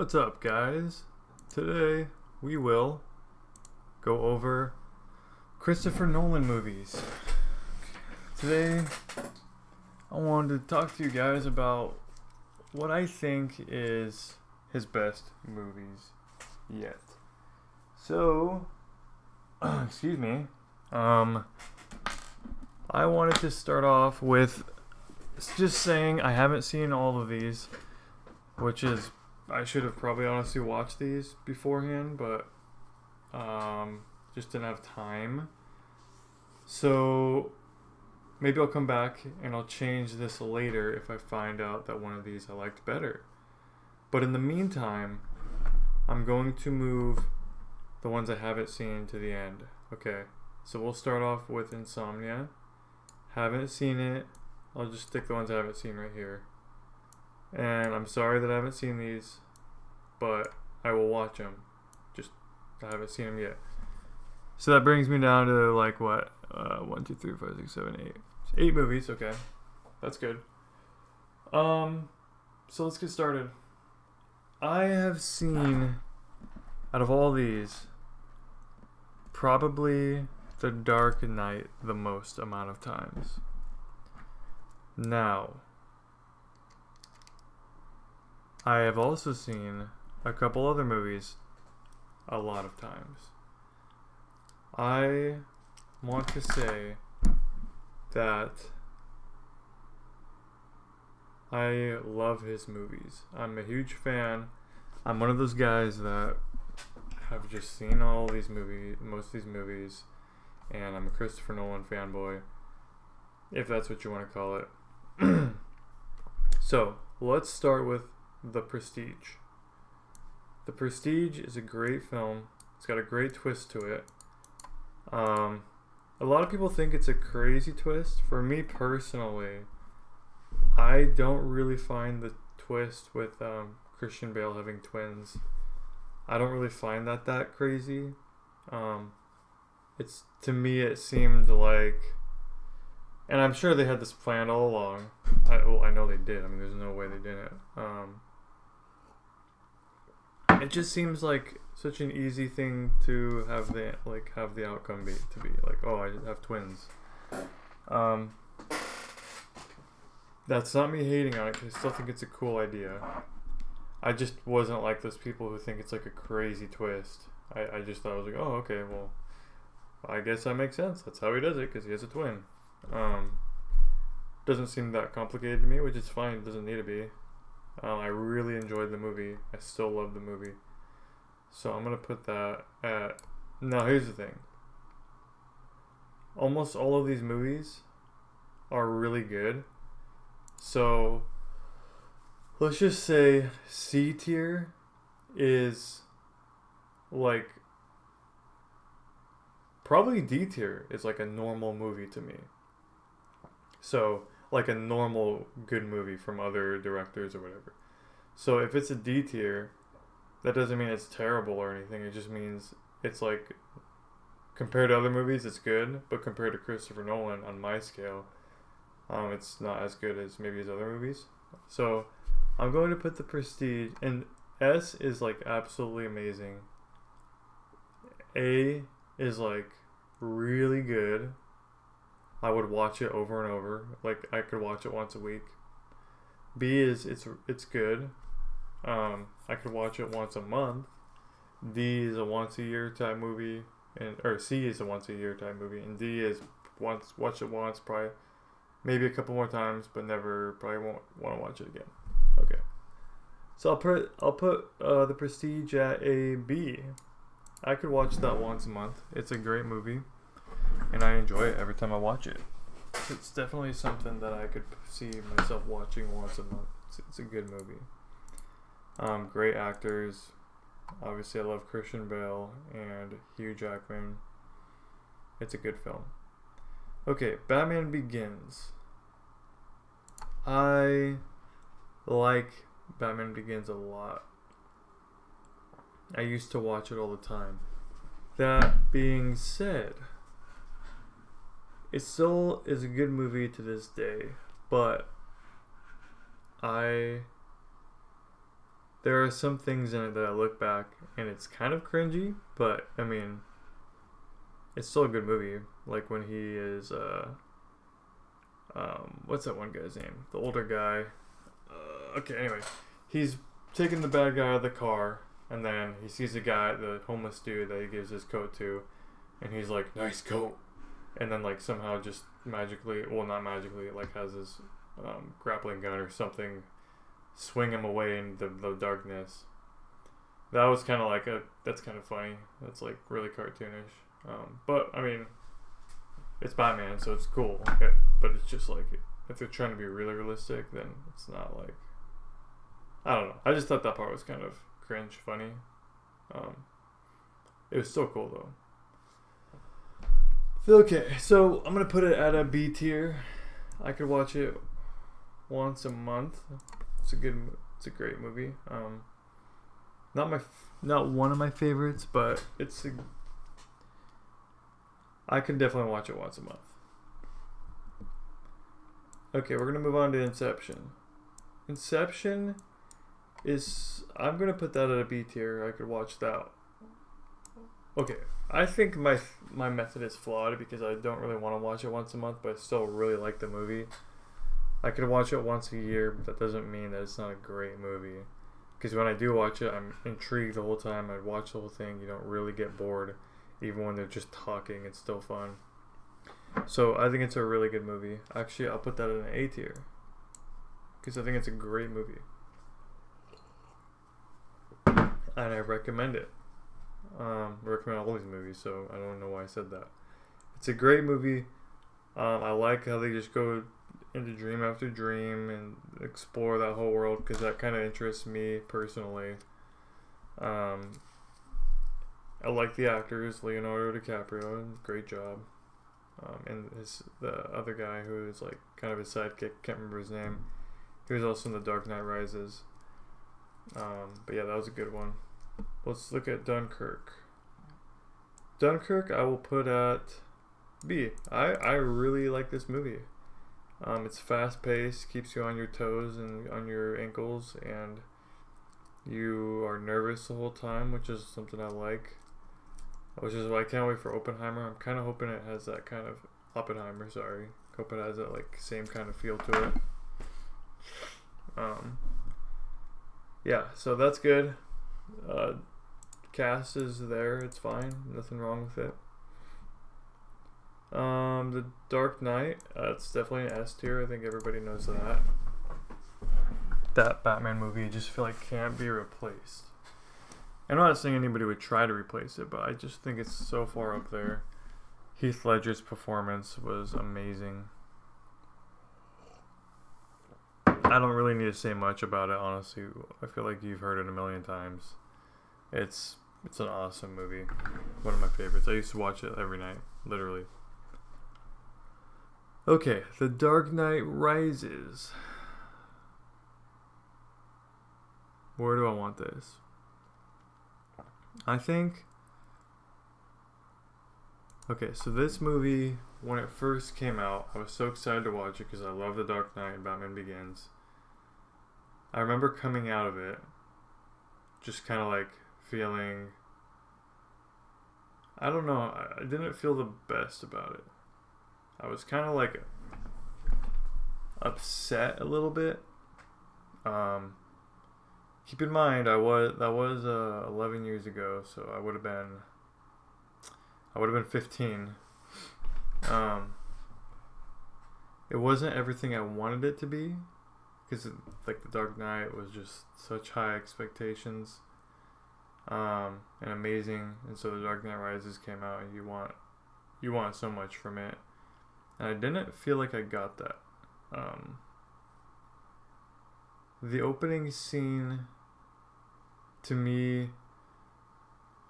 What's up, guys? Today we will go over Christopher Nolan movies. Today I wanted to talk to you guys about what I think is his best movies yet. So, excuse me. I wanted to start off with just saying I haven't seen all of these, which is I should have probably honestly watched these beforehand, but just didn't have time. So maybe I'll come back and I'll change this later if I find out that one of these I liked better. But in the meantime, I'm going to move the ones I haven't seen to the end. Okay, so we'll start off with Insomnia. Haven't seen it. I'll just stick the ones I haven't seen right here. And I'm sorry that I haven't seen these, but I will watch them. Just, I haven't seen them yet. So that brings me down to like what? 1, 2, 3, 4, 6, 7, 8. 8 movies, okay. That's good. So let's get started. I have seen, out of all these, probably The Dark Knight the most amount of times. Now, I have also seen a couple other movies a lot of times. I want to say that I love his movies. I'm a huge fan. I'm one of those guys that have just seen all these movies, most of these movies, and I'm a Christopher Nolan fanboy, if that's what you want to call it. So, let's start with The Prestige. The Prestige is a great film. It's got a great twist to it. A lot of people think it's a crazy twist. For me personally, I don't really find the twist with Christian Bale having twins. I don't really find that crazy. It's, to me, it seemed like, and I'm sure they had this planned all along. I know they did. I mean, there's no way they didn't. It just seems like such an easy thing to have the outcome be like, oh, I have twins. That's not me hating on it, 'cause I still think it's a cool idea. I just wasn't like those people who think it's like a crazy twist. I just thought, I was like, oh, okay, well, I guess that makes sense. That's how he does it, because he has a twin. Doesn't seem that complicated to me, which is fine. It doesn't need to be. I really enjoyed the movie. I still love the movie. So I'm going to put that at... Now, here's the thing. Almost all of these movies are really good. So, let's just say C tier is like... Probably D tier is like a normal movie to me. So, like a normal good movie from other directors or whatever. So if it's a D tier, that doesn't mean it's terrible or anything. It just means it's like, compared to other movies, it's good. But compared to Christopher Nolan, on my scale, it's not as good as maybe his other movies. So I'm going to put The Prestige, and S is like absolutely amazing. A is like really good. I would watch it over and over. Like, I could watch it once a week. B is, it's good. I could watch it once a month. D is a once a year type movie. Or C is a once a year type movie. And D is watch it once, probably, maybe a couple more times, but never, probably won't want to watch it again. Okay. So I'll put The Prestige at a B. I could watch that once a month. It's a great movie. And I enjoy it every time I watch it. It's definitely something that I could see myself watching once a month. It's a good movie. Great actors. Obviously, I love Christian Bale and Hugh Jackman. It's a good film. Okay, Batman Begins. I like Batman Begins a lot. I used to watch it all the time. That being said, it still is a good movie to this day, but I there are some things in it that I look back and it's kind of cringy, but I mean, it's still a good movie. Like when he is, what's that one guy's name? The older guy. Okay, anyway, he's taking the bad guy out of the car, and then he sees the guy, the homeless dude that he gives his coat to, and he's like, "Nice coat," and then like somehow just magically, well, not magically, like has this grappling gun or something, swing him away in the darkness. That was kind of like that's kind of funny. That's like really cartoonish. But I mean, it's Batman, so it's cool. Okay? But it's just like, if they're trying to be really realistic, then it's not like, I don't know. I just thought that part was kind of cringe, funny. It was so cool though. Okay, so I'm gonna put it at a B tier. I could watch it once a month. It's a great movie. Not one of my favorites, but I can definitely watch it once a month. Okay, we're gonna move on to Inception. Inception I'm gonna put that at a B tier. I could watch that. Okay, I think my method is flawed because I don't really want to watch it once a month, but I still really like the movie. I could watch it once a year, but that doesn't mean that it's not a great movie. Because when I do watch it, I'm intrigued the whole time. I watch the whole thing. You don't really get bored. Even when they're just talking, it's still fun. So I think it's a really good movie. Actually, I'll put that in an A tier. Because I think it's a great movie. And I recommend it. I recommend all these movies, so I don't know why I said that. It's a great movie. I like how they just go into dream after dream and explore that whole world, because that kind of interests me personally. I like the actors. Leonardo DiCaprio, great job. And the other guy who is like kind of his sidekick, can't remember his name. He was also in The Dark Knight Rises. But yeah, that was a good one. Let's look at Dunkirk. Dunkirk I will put at B. I really like this movie. It's fast paced, keeps you on your toes and on your ankles, and you are nervous the whole time, which is something I like. Which is why I can't wait for Oppenheimer. I'm kind of hoping it has that kind of Oppenheimer. Sorry, hope it has that like same kind of feel to it. Yeah, so that's good. Cast is there. It's fine. Nothing wrong with it. The Dark Knight. It's definitely an S tier. I think everybody knows that. That Batman movie, I just feel like can't be replaced. I'm not saying anybody would try to replace it, but I just think it's so far up there. Heath Ledger's performance was amazing. I don't really need to say much about it, honestly. I feel like you've heard it a million times. It's an awesome movie. One of my favorites. I used to watch it every night, literally. Okay, The Dark Knight Rises. Where do I want this? I think... Okay, so this movie, when it first came out, I was so excited to watch it because I love The Dark Knight and Batman Begins. I remember coming out of it just kind of like feeling... I don't know, I didn't feel the best about it. I was kind of like upset a little bit. Keep in mind, that was 11 years ago, so I would have been 15. It wasn't everything I wanted it to be, because like The Dark Knight was just such high expectations, and amazing, and so The Dark Knight Rises came out, and you want so much from it, and I didn't feel like I got that. The opening scene, to me,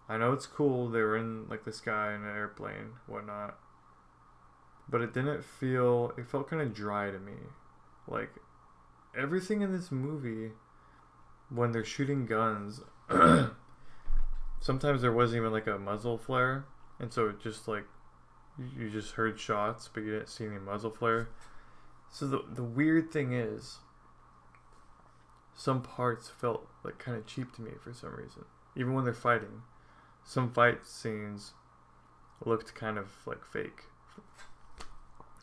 I know it's cool, they were in like the sky in an airplane, whatnot, but it felt kind of dry to me. Like, everything in this movie, when they're shooting guns, sometimes there wasn't even like a muzzle flare, and so it just like, you just heard shots, but you didn't see any muzzle flare. So the weird thing is, some parts felt like kind of cheap to me for some reason. Even when they're fighting, some fight scenes looked kind of like fake.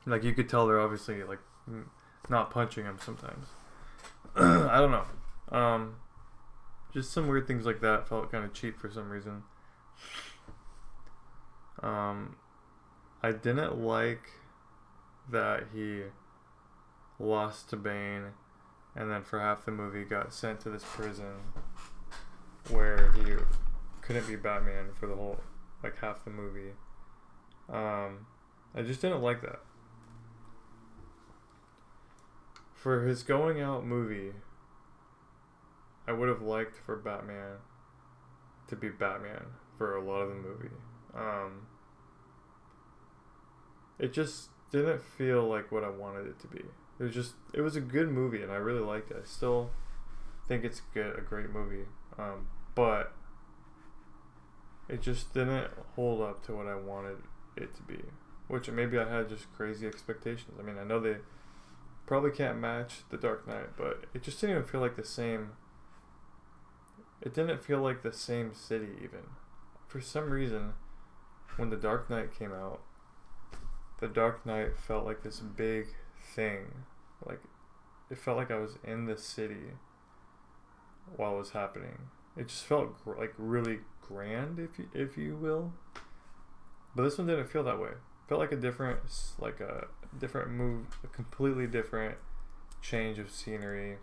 Like you could tell they're obviously like not punching him sometimes. I don't know. Just some weird things like that felt kind of cheap for some reason. I didn't like that he lost to Bane and then for half the movie got sent to this prison where he couldn't be Batman for the whole, like, half the movie. I just didn't like that. For his going out movie, I would have liked for Batman to be Batman for a lot of the movie. It just didn't feel like what I wanted it to be. It was a good movie and I really liked it. I still think it's a great movie. But it just didn't hold up to what I wanted it to be. Which maybe I had just crazy expectations. I mean, I know they probably can't match The Dark Knight, but it just didn't even feel like the same. It didn't feel like the same city even. For some reason, when The Dark Knight came out, The Dark Knight felt like this big thing. Like, it felt like I was in the city while it was happening. It just felt like really grand, if you will. But this one didn't feel that way. It felt like a different move, a completely different change of scenery,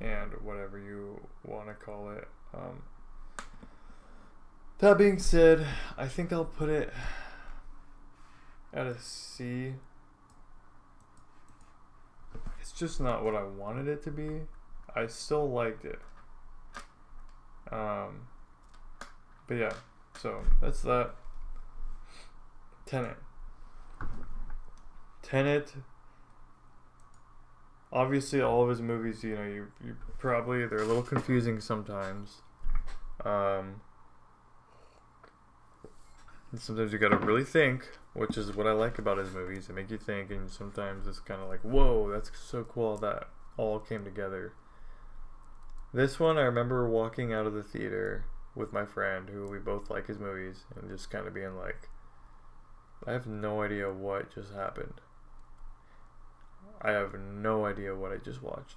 and whatever you want to call it. That being said, I think I'll put it at a C. It's just not what I wanted it to be. I still liked it. But yeah, so that's that. Tenet. Obviously, all of his movies, you probably, they're a little confusing sometimes. And sometimes you gotta really think, which is what I like about his movies. They make you think, and sometimes it's kind of like, whoa, that's so cool that all came together. This one, I remember walking out of the theater with my friend, who we both like his movies, and just kind of being like, I have no idea what just happened. I have no idea what I just watched.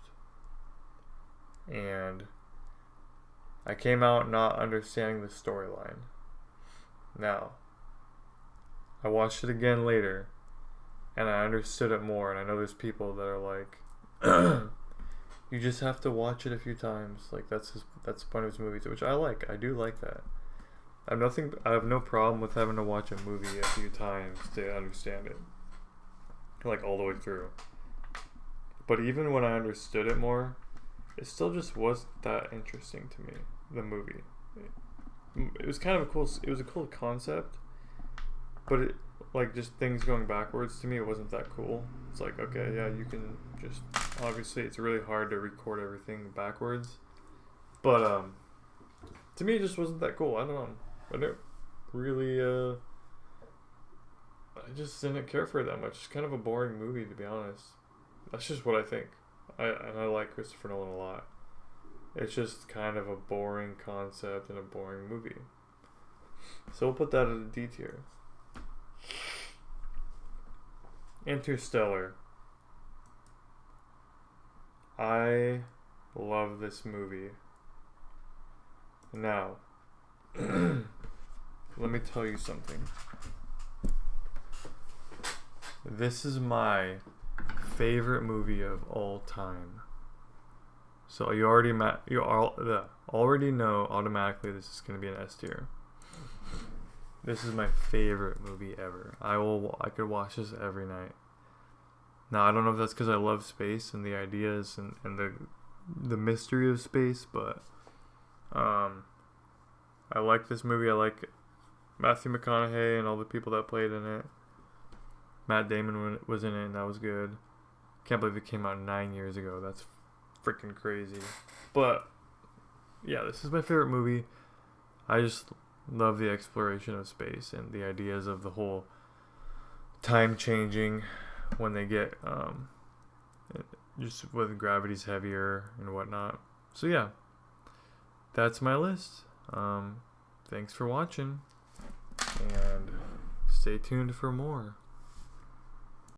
And I came out not understanding the storyline. Now, I watched it again later, and I understood it more, and I know there's people that are like, you just have to watch it a few times. Like, that's the point of his movies, which I like. I do like that. I have no problem with having to watch a movie a few times to understand it. Like, all the way through. But even when I understood it more, it still just wasn't that interesting to me, the movie. It was kind of a cool concept, but it, like, just things going backwards, to me, it wasn't that cool. It's like, okay, yeah, you can just, obviously it's really hard to record everything backwards, but to me it just wasn't that cool. I don't know, I didn't really I just didn't care for it that much. It's kind of a boring movie, to be honest. That's just what I think. I like Christopher Nolan a lot. It's just kind of a boring concept and a boring movie. So we'll put that at a D tier. Interstellar. I love this movie. Now, let me tell you something. This is my favorite movie of all time. So you already know automatically this is going to be an S tier. This is my favorite movie ever. I could watch this every night. Now, I don't know if that's because I love space and the ideas and the mystery of space, but I like this movie. I like Matthew McConaughey and all the people that played in it. Matt Damon was in it, and that was good. Can't believe it came out 9 years ago. That's freaking crazy. But yeah, this is my favorite movie. I just love the exploration of space and the ideas of the whole time changing when they get just with gravity's heavier and whatnot. So yeah, that's my list. Thanks for watching, and stay tuned for more.